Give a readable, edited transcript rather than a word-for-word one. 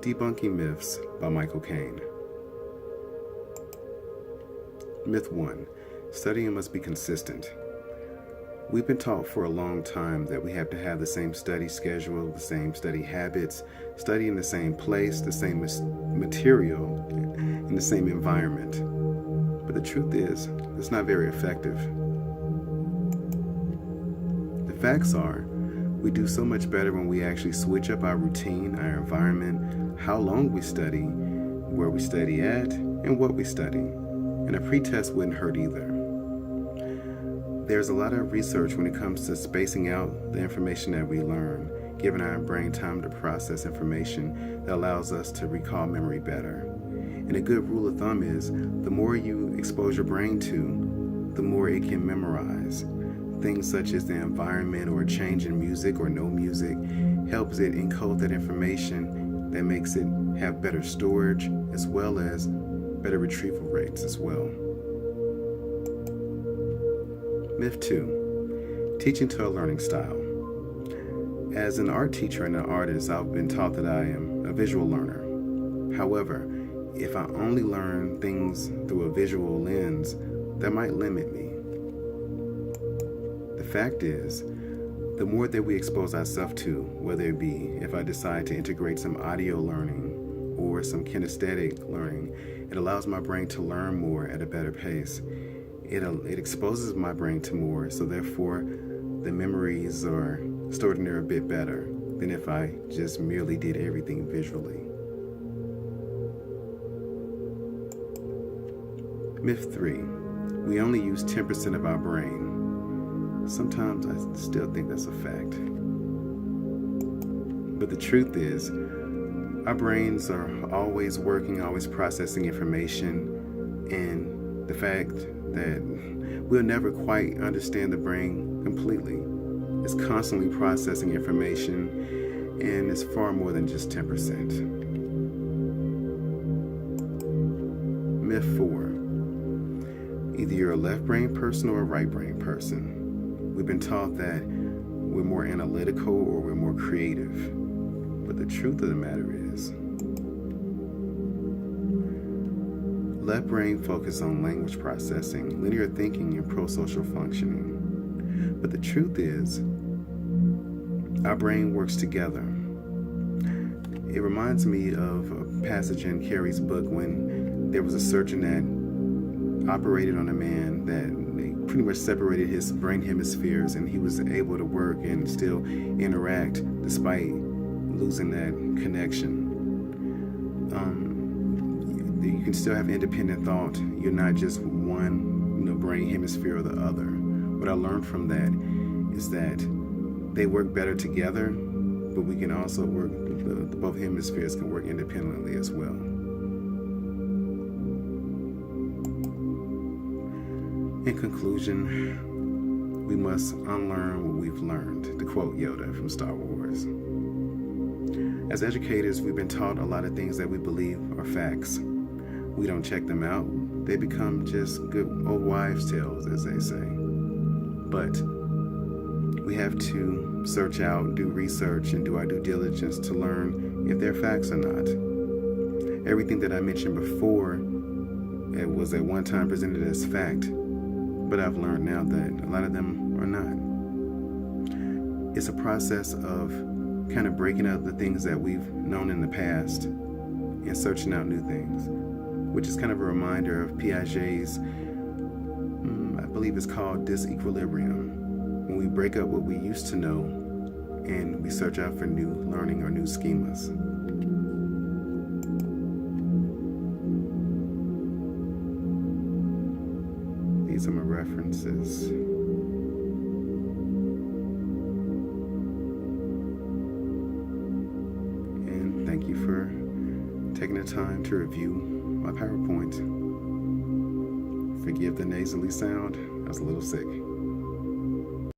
Debunking Myths by Michael Caine. Myth 1. Studying must be consistent. We've been taught for a long time that we have to have the same study schedule, the same study habits, study in the same place, the same material, in the same environment. But the truth is, it's not very effective. The facts are, we do so much better when we actually switch up our routine, our environment, how long we study, where we study at, and what we study. And a pretest wouldn't hurt either. There's a lot of research when it comes to spacing out the information that we learn, giving our brain time to process information that allows us to recall memory better. And a good rule of thumb is, the more you expose your brain to, the more it can memorize. Things such as the environment or a change in music or no music helps it encode that information that makes it have better storage as well as better retrieval rates as well. Myth 2. Teaching to a learning style. As an art teacher and an artist, I've been taught that I am a visual learner. However, if I only learn things through a visual lens, that might limit me. The fact is, the more that we expose ourselves to, whether it be if I decide to integrate some audio learning or some kinesthetic learning, it allows my brain to learn more at a better pace. It exposes my brain to more, so therefore the memories are stored in there a bit better than if I just merely did everything visually. Myth 3. We only use 10% of our brain. Sometimes I still think that's a fact. But the truth is, our brains are always working, always processing information, and the fact that we'll never quite understand the brain completely. It's constantly processing information, and it's far more than just 10%. Myth 4. Either you're a left brain person or a right brain person. We've been taught that we're more analytical or we're more creative. But the truth of the matter is, left brain focuses on language processing, linear thinking, and pro-social functioning. But the truth is, our brain works together. It reminds me of a passage in Carrie's book when there was a surgeon that operated on a man that pretty much separated his brain hemispheres, and he was able to work and still interact despite losing that connection. You can still have independent thought. You're not just one, brain hemisphere or the other. What I learned from that is that they work better together, but we can also work, both hemispheres can work independently as well. In conclusion, we must unlearn what we've learned, to quote Yoda from Star Wars. As educators, we've been taught a lot of things that we believe are facts. We don't check them out. They become just good old wives' tales, as they say. But we have to search out, do research, and do our due diligence to learn if they're facts or not. Everything that I mentioned before, it was at one time presented as fact, but I've learned now that a lot of them are not. It's a process of kind of breaking up the things that we've known in the past and searching out new things, which is kind of a reminder of Piaget's, I believe it's called disequilibrium, when we break up what we used to know and we search out for new learning or new schemas. These are my references. And thank you for taking the time to review my PowerPoint. Forgive the nasally sound, I was a little sick.